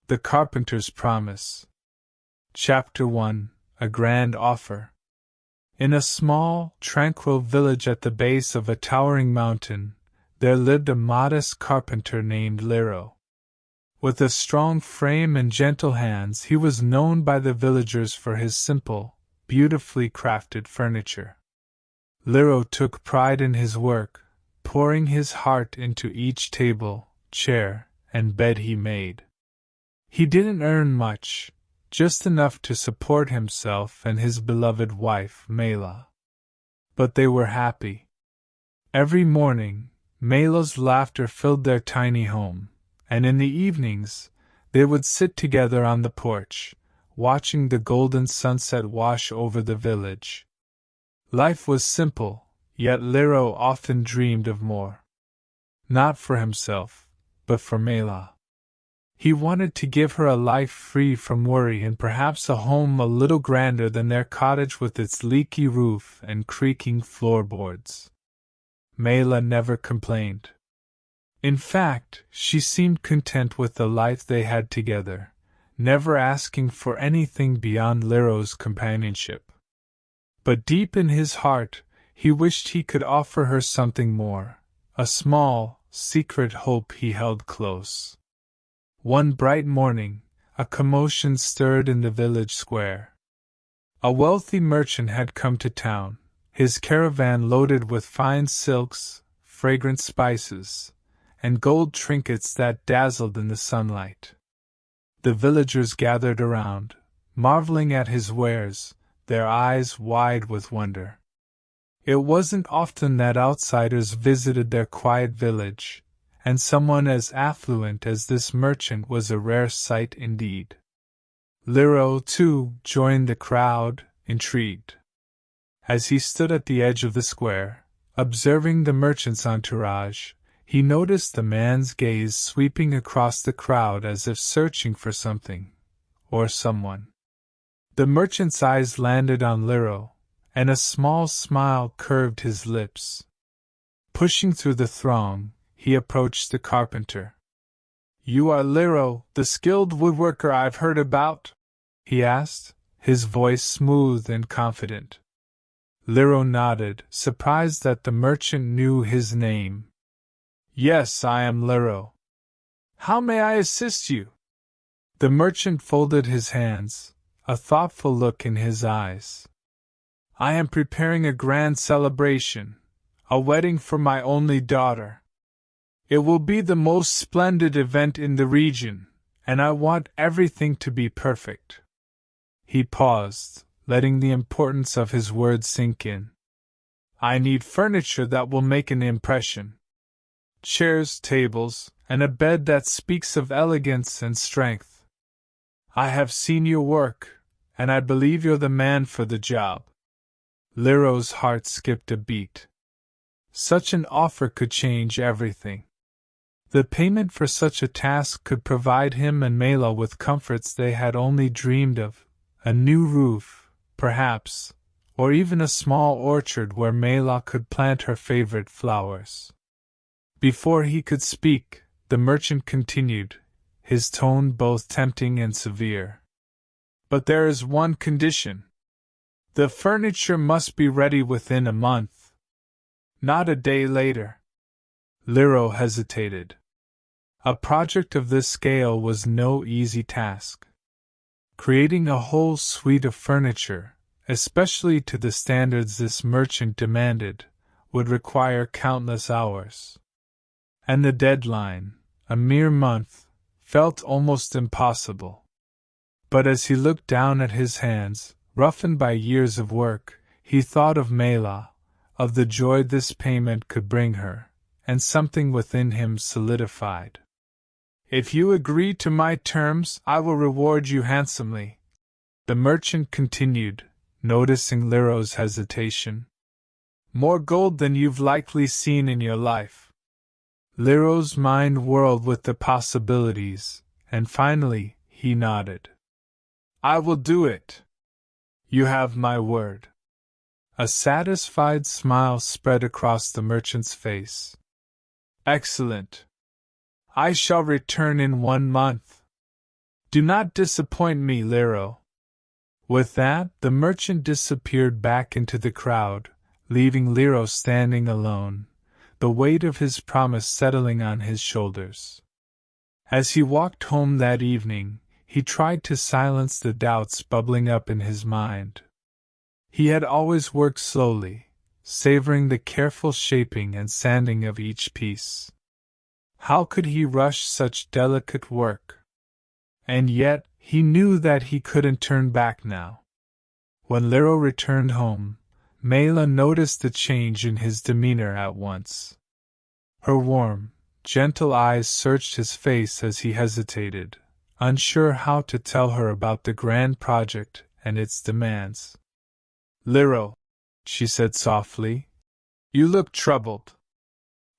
The Carpenter's Promise. Chapter 1. A Grand Offer. In a small, tranquil village at the base of a towering mountain, there lived a modest carpenter named Lero. With a strong frame and gentle hands, he was known by the villagers for his simple, beautifully crafted furniture. Lero took pride in his work, pouring his heart into each table, chair, and bed he made. He didn't earn much, just enough to support himself and his beloved wife, Mela. But they were happy. Every morning, Mela's laughter filled their tiny home, and in the evenings, they would sit together on the porch, watching the golden sunset wash over the village. Life was simple, yet Lero often dreamed of more. Not for himself, but for Mela. He wanted to give her a life free from worry and perhaps a home a little grander than their cottage with its leaky roof and creaking floorboards. Mela never complained. In fact, she seemed content with the life they had together, never asking for anything beyond Lero's companionship. But deep in his heart, he wished he could offer her something more, a small, secret hope he held close. One bright morning, a commotion stirred in the village square. A wealthy merchant had come to town, his caravan loaded with fine silks, fragrant spices, and gold trinkets that dazzled in the sunlight. The villagers gathered around, marveling at his wares, their eyes wide with wonder. It wasn't often that outsiders visited their quiet village, and someone as affluent as this merchant was a rare sight indeed. Lero, too, joined the crowd, intrigued. As he stood at the edge of the square, observing the merchant's entourage, he noticed the man's gaze sweeping across the crowd as if searching for something, or someone. The merchant's eyes landed on Lero, and a small smile curved his lips. Pushing through the throng, he approached the carpenter. "You are Lero, the skilled woodworker I've heard about?" he asked, his voice smooth and confident. Lero nodded, surprised that the merchant knew his name. "Yes, I am Lero. How may I assist you?" The merchant folded his hands, a thoughtful look in his eyes. "I am preparing a grand celebration, a wedding for my only daughter. It will be the most splendid event in the region, and I want everything to be perfect." He paused, letting the importance of his words sink in. "I need furniture that will make an impression. Chairs, tables, and a bed that speaks of elegance and strength. I have seen your work, and I believe you're the man for the job." Lero's heart skipped a beat. Such an offer could change everything. The payment for such a task could provide him and Mela with comforts they had only dreamed of, a new roof, perhaps, or even a small orchard where Mela could plant her favorite flowers. Before he could speak, the merchant continued, his tone both tempting and severe. "But there is one condition. The furniture must be ready within a month. Not a day later." Lero hesitated. A project of this scale was no easy task. Creating a whole suite of furniture, especially to the standards this merchant demanded, would require countless hours. And the deadline, a mere month, felt almost impossible. But as he looked down at his hands, roughened by years of work, he thought of Mela, of the joy this payment could bring her, and something within him solidified. "If you agree to my terms, I will reward you handsomely," the merchant continued, noticing Lero's hesitation. "More gold than you've likely seen in your life." Lero's mind whirled with the possibilities, and finally, he nodded. "I will do it. You have my word." A satisfied smile spread across the merchant's face. "Excellent. I shall return in 1 month. Do not disappoint me, Lero." With that, the merchant disappeared back into the crowd, leaving Lero standing alone, the weight of his promise settling on his shoulders. As he walked home that evening, he tried to silence the doubts bubbling up in his mind. He had always worked slowly, savoring the careful shaping and sanding of each piece. How could he rush such delicate work? And yet, he knew that he couldn't turn back now. When Lero returned home, Mela noticed the change in his demeanor at once. Her warm, gentle eyes searched his face as he hesitated, unsure how to tell her about the grand project and its demands. "Lero," she said softly, "you look troubled.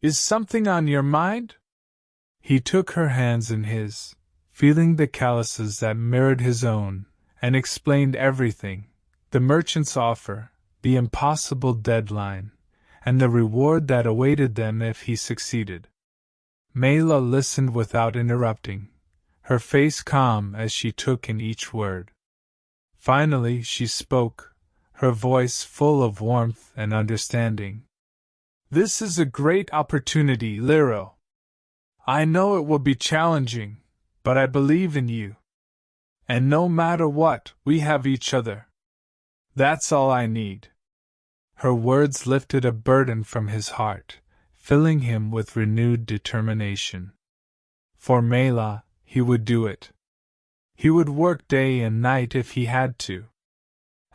Is something on your mind?" He took her hands in his, feeling the calluses that mirrored his own, and explained everything: the merchant's offer, the impossible deadline, and the reward that awaited them if he succeeded. Mela listened without interrupting, her face calm as she took in each word. Finally she spoke, her voice full of warmth and understanding. "This is a great opportunity, Lero. I know it will be challenging, but I believe in you. And no matter what, we have each other. That's all I need." Her words lifted a burden from his heart, filling him with renewed determination. For Mela, he would do it. He would work day and night if he had to.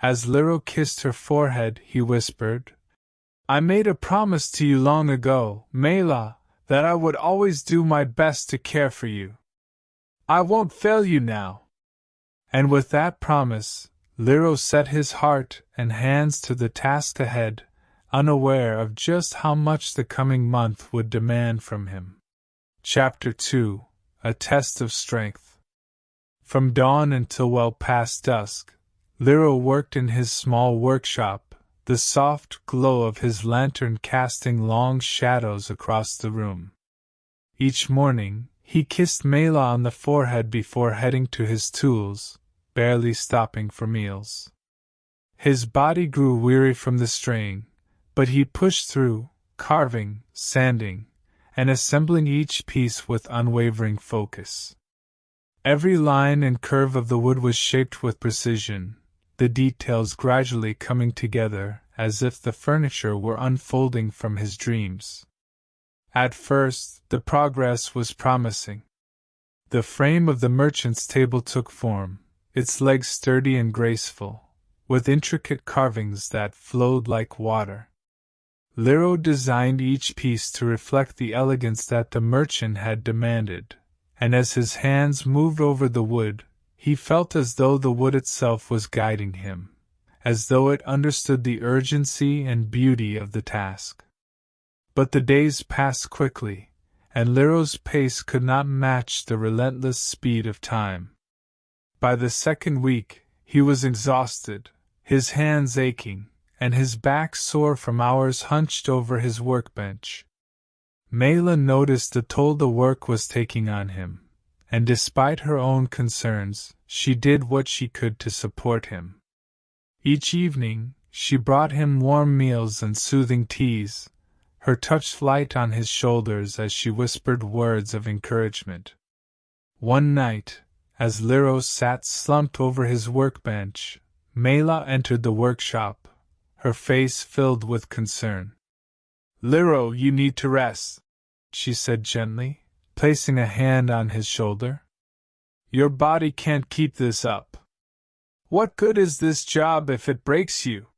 As Lero kissed her forehead, he whispered, "I made a promise to you long ago, Mela, that I would always do my best to care for you. I won't fail you now." And with that promise, Lero set his heart and hands to the task ahead, unaware of just how much the coming month would demand from him. Chapter 2: A Test of Strength. From dawn until well past dusk, Lero worked in his small workshop, the soft glow of his lantern casting long shadows across the room. Each morning, he kissed Mela on the forehead before heading to his tools, barely stopping for meals. His body grew weary from the strain, but he pushed through, carving, sanding, and assembling each piece with unwavering focus. Every line and curve of the wood was shaped with precision, the details gradually coming together as if the furniture were unfolding from his dreams. At first, the progress was promising. The frame of the merchant's table took form, its legs sturdy and graceful, with intricate carvings that flowed like water. Lero designed each piece to reflect the elegance that the merchant had demanded, and as his hands moved over the wood, he felt as though the wood itself was guiding him, as though it understood the urgency and beauty of the task. But the days passed quickly, and Lero's pace could not match the relentless speed of time. By the second week, he was exhausted, his hands aching, and his back sore from hours hunched over his workbench. Mela noticed the toll the work was taking on him, and despite her own concerns, she did what she could to support him. Each evening, she brought him warm meals and soothing teas, her touch light on his shoulders as she whispered words of encouragement. One night, as Lero sat slumped over his workbench, Mela entered the workshop, her face filled with concern. "Lero, you need to rest," she said gently, placing a hand on his shoulder. "Your body can't keep this up. What good is this job if it breaks you?"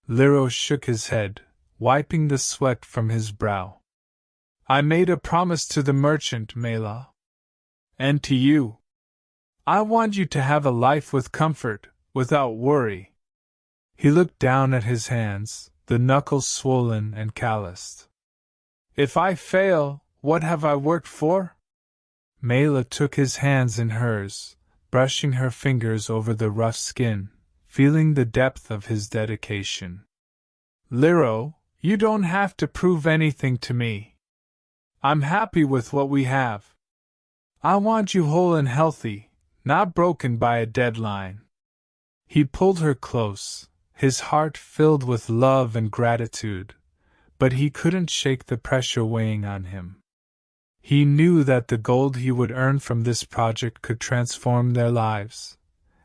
Lero shook his head, wiping the sweat from his brow. "I made a promise to the merchant, Mela. And to you. I want you to have a life with comfort, without worry." He looked down at his hands, the knuckles swollen and calloused. "If I fail, what have I worked for?" Mela took his hands in hers, brushing her fingers over the rough skin, feeling the depth of his dedication. "Lero, you don't have to prove anything to me. I'm happy with what we have. I want you whole and healthy, not broken by a deadline. He pulled her close, his heart filled with love and gratitude, but he couldn't shake the pressure weighing on him. He knew that the gold he would earn from this project could transform their lives,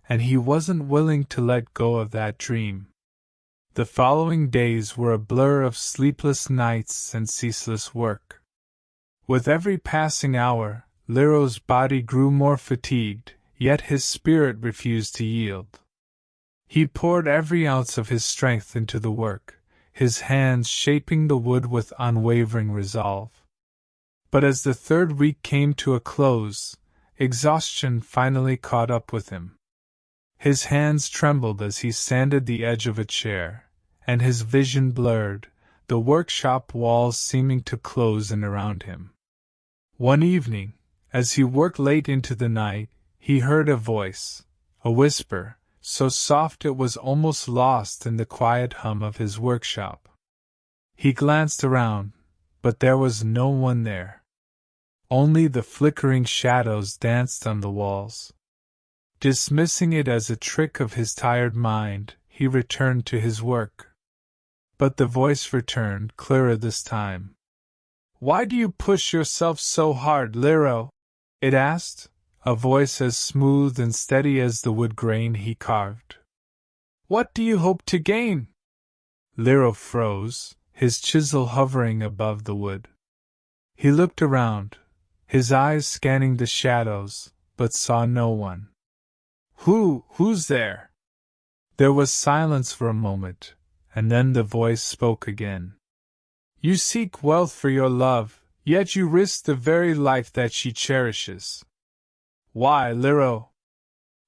and he wasn't willing to let go of that dream. The following days were a blur of sleepless nights and ceaseless work. With every passing hour, Lero's body grew more fatigued, yet his spirit refused to yield. He poured every ounce of his strength into the work, his hands shaping the wood with unwavering resolve. But as the third week came to a close, exhaustion finally caught up with him. His hands trembled as he sanded the edge of a chair, and his vision blurred, the workshop walls seeming to close in around him. One evening, as he worked late into the night, he heard a voice, a whisper, so soft it was almost lost in the quiet hum of his workshop. He glanced around, but there was no one there. Only the flickering shadows danced on the walls. Dismissing it as a trick of his tired mind, he returned to his work. But the voice returned, clearer this time. "Why do you push yourself so hard, Lero?" it asked, a voice as smooth and steady as the wood grain he carved. "What do you hope to gain?" Lero froze, his chisel hovering above the wood. He looked around, his eyes scanning the shadows, but saw no one. Who's there?" There was silence for a moment, and then the voice spoke again. "You seek wealth for your love, yet you risk the very life that she cherishes. Why, Lero?"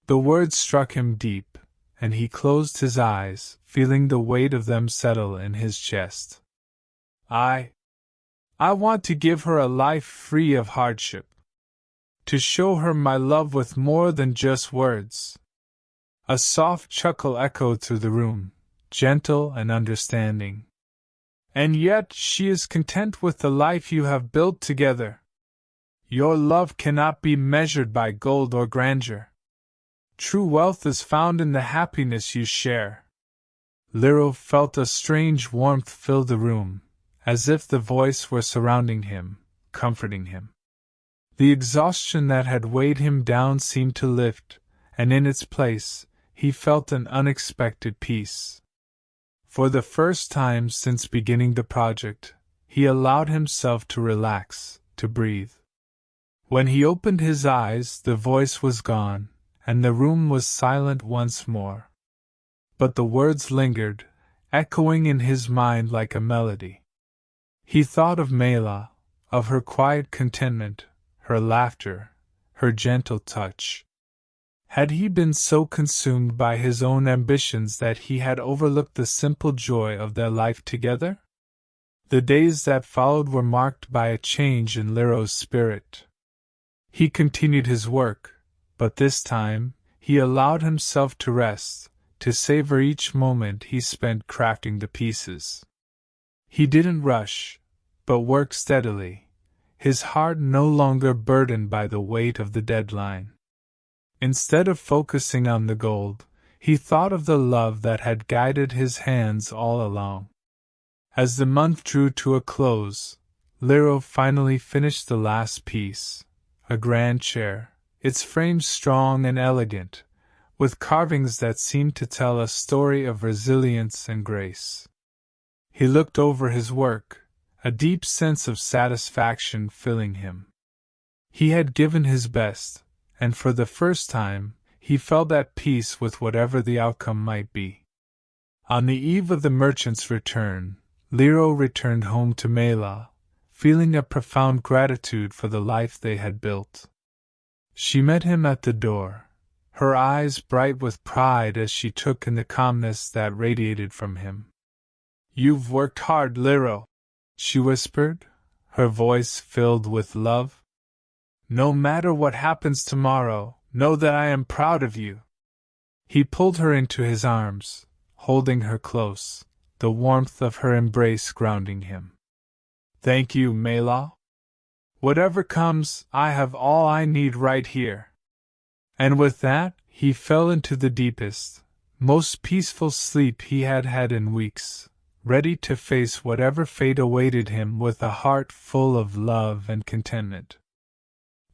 The words struck him deep, and he closed his eyes, feeling the weight of them settle in his chest. I want to give her a life free of hardship. To show her my love with more than just words." A soft chuckle echoed through the room, gentle and understanding. "And yet she is content with the life you have built together. Your love cannot be measured by gold or grandeur. True wealth is found in the happiness you share." Lero felt a strange warmth fill the room, as if the voice were surrounding him, comforting him. The exhaustion that had weighed him down seemed to lift, and in its place, he felt an unexpected peace. For the first time since beginning the project, he allowed himself to relax, to breathe. When he opened his eyes, the voice was gone, and the room was silent once more. But the words lingered, echoing in his mind like a melody. He thought of Mela, of her quiet contentment, her laughter, her gentle touch. Had he been so consumed by his own ambitions that he had overlooked the simple joy of their life together? The days that followed were marked by a change in Lero's spirit. He continued his work, but this time, he allowed himself to rest, to savor each moment he spent crafting the pieces. He didn't rush, but worked steadily, his heart no longer burdened by the weight of the deadline. Instead of focusing on the gold, he thought of the love that had guided his hands all along. As the month drew to a close, Lero finally finished the last piece, a grand chair, its frame strong and elegant, with carvings that seemed to tell a story of resilience and grace. He looked over his work, a deep sense of satisfaction filling him. He had given his best, and for the first time, he felt at peace with whatever the outcome might be. On the eve of the merchant's return, Lero returned home to Mela, feeling a profound gratitude for the life they had built. She met him at the door, her eyes bright with pride as she took in the calmness that radiated from him. "You've worked hard, Lero," she whispered, her voice filled with love. "No matter what happens tomorrow, know that I am proud of you." He pulled her into his arms, holding her close, the warmth of her embrace grounding him. "Thank you, Mela. Whatever comes, I have all I need right here." And with that, he fell into the deepest, most peaceful sleep he had had in weeks, ready to face whatever fate awaited him with a heart full of love and contentment.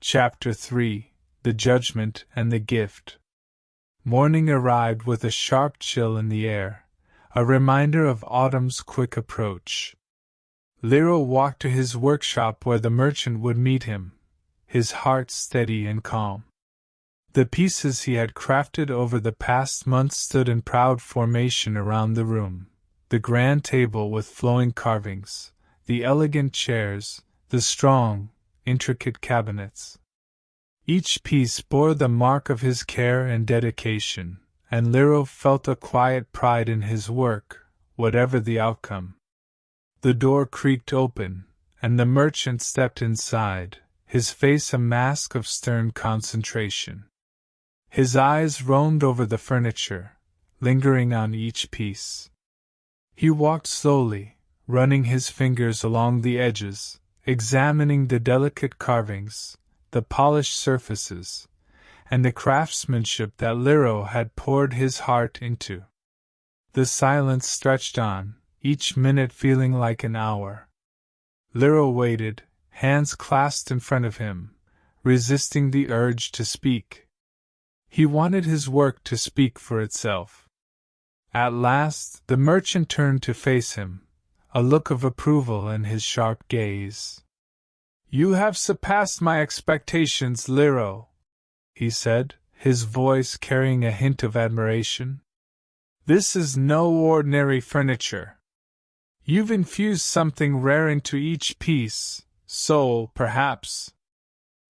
Chapter 3: The Judgment and the Gift. Morning arrived with a sharp chill in the air, a reminder of autumn's quick approach. Lero walked to his workshop where the merchant would meet him, his heart steady and calm. The pieces he had crafted over the past month stood in proud formation around the room, the grand table with flowing carvings, the elegant chairs, the strong, intricate cabinets. Each piece bore the mark of his care and dedication, and Lero felt a quiet pride in his work, whatever the outcome. The door creaked open, and the merchant stepped inside, his face a mask of stern concentration. His eyes roamed over the furniture, lingering on each piece. He walked slowly, running his fingers along the edges, examining the delicate carvings, the polished surfaces, and the craftsmanship that Lero had poured his heart into. The silence stretched on, each minute feeling like an hour. Lero waited, hands clasped in front of him, resisting the urge to speak. He wanted his work to speak for itself. At last, the merchant turned to face him, a look of approval in his sharp gaze. "You have surpassed my expectations, Lero," he said, his voice carrying a hint of admiration. "This is no ordinary furniture. You've infused something rare into each piece, so, perhaps,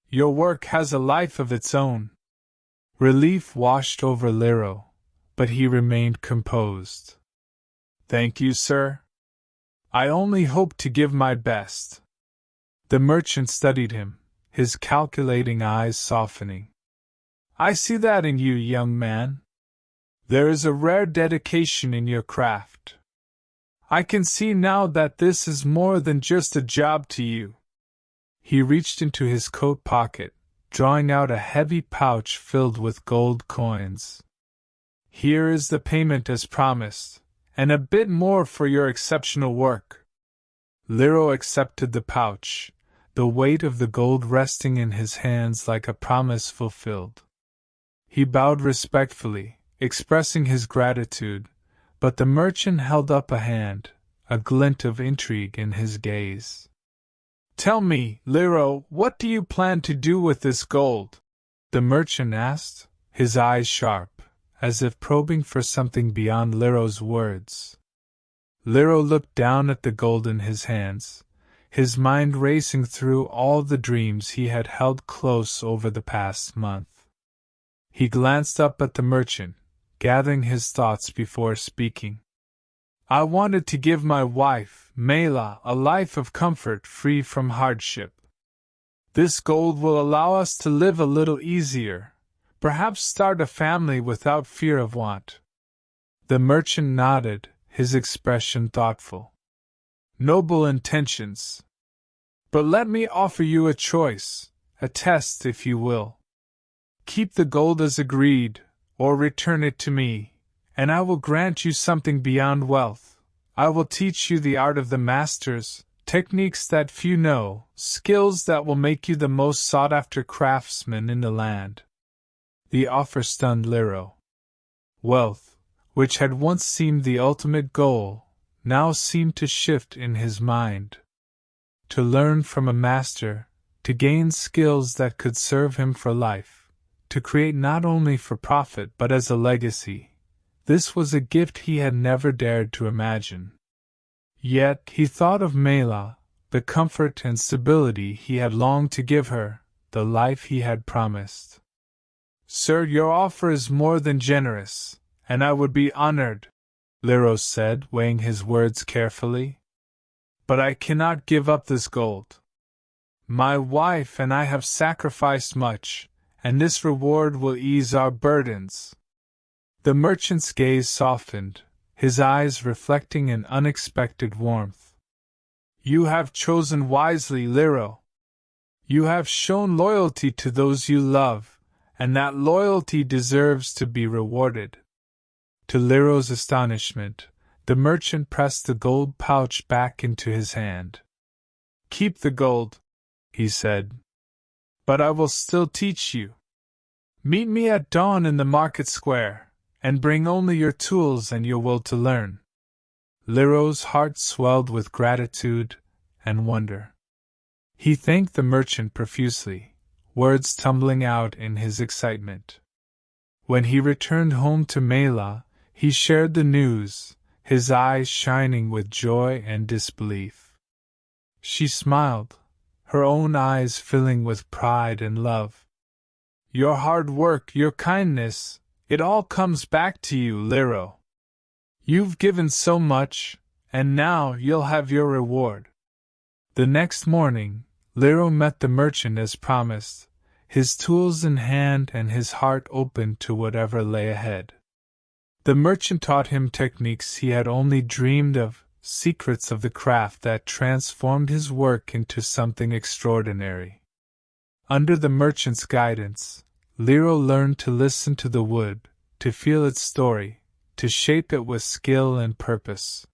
your work has a life of its own." Relief washed over Lero, but he remained composed. "Thank you, sir. I only hope to give my best." The merchant studied him, his calculating eyes softening. "I see that in you, young man. There is a rare dedication in your craft. I can see now that this is more than just a job to you." He reached into his coat pocket, drawing out a heavy pouch filled with gold coins. "Here is the payment as promised, and a bit more for your exceptional work." Lero accepted the pouch, the weight of the gold resting in his hands like a promise fulfilled. He bowed respectfully, expressing his gratitude, but the merchant held up a hand, a glint of intrigue in his gaze. "Tell me, Lero, what do you plan to do with this gold?" the merchant asked, his eyes sharp, as if probing for something beyond Lero's words. Lero looked down at the gold in his hands, his mind racing through all the dreams he had held close over the past month. He glanced up at the merchant, gathering his thoughts before speaking. "I wanted to give my wife, Mela, a life of comfort free from hardship. This gold will allow us to live a little easier, perhaps start a family without fear of want." The merchant nodded, his expression thoughtful. "Noble intentions. But let me offer you a choice, a test if you will. Keep the gold as agreed, or return it to me, and I will grant you something beyond wealth. I will teach you the art of the masters, techniques that few know, skills that will make you the most sought-after craftsman in the land." The offer stunned Lero. Wealth, which had once seemed the ultimate goal, now seemed to shift in his mind. To learn from a master, to gain skills that could serve him for life, to create not only for profit but as a legacy, this was a gift he had never dared to imagine. Yet he thought of Mela, the comfort and stability he had longed to give her, the life he had promised. "Sir, your offer is more than generous, and I would be honored," Lero said, weighing his words carefully. "But I cannot give up this gold. My wife and I have sacrificed much, and this reward will ease our burdens." The merchant's gaze softened, his eyes reflecting an unexpected warmth. "You have chosen wisely, Lero. You have shown loyalty to those you love, and that loyalty deserves to be rewarded. To Lero's astonishment, the merchant pressed the gold pouch back into his hand. "Keep the gold," he said, "but I will still teach you. Meet me at dawn in the market square, and bring only your tools and your will to learn." Lero's heart swelled with gratitude and wonder. He thanked the merchant profusely, words tumbling out in his excitement. When he returned home to Mela, he shared the news, his eyes shining with joy and disbelief. She smiled, her own eyes filling with pride and love. "Your hard work, your kindness, it all comes back to you, Lero. You've given so much, and now you'll have your reward." The next morning, Lero met the merchant as promised, his tools in hand and his heart open to whatever lay ahead. The merchant taught him techniques he had only dreamed of, secrets of the craft that transformed his work into something extraordinary. Under the merchant's guidance, Lero learned to listen to the wood, to feel its story, to shape it with skill and purpose.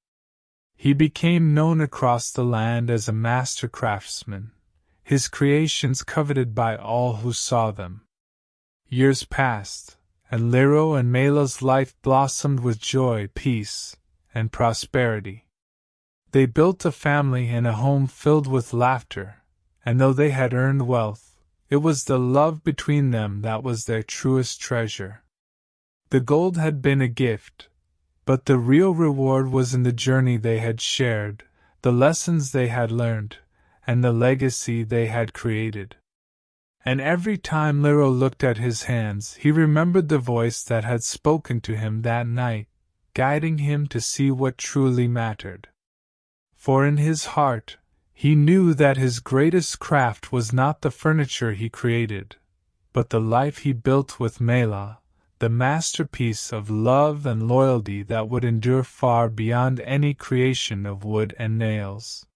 He became known across the land as a master craftsman, his creations coveted by all who saw them. Years passed, and Lero and Mela's life blossomed with joy, peace, and prosperity. They built a family and a home filled with laughter, and though they had earned wealth, it was the love between them that was their truest treasure. The gold had been a gift, but the real reward was in the journey they had shared, the lessons they had learned, and the legacy they had created. And every time Lero looked at his hands, he remembered the voice that had spoken to him that night, guiding him to see what truly mattered. For in his heart, he knew that his greatest craft was not the furniture he created, but the life he built with Mela, the masterpiece of love and loyalty that would endure far beyond any creation of wood and nails.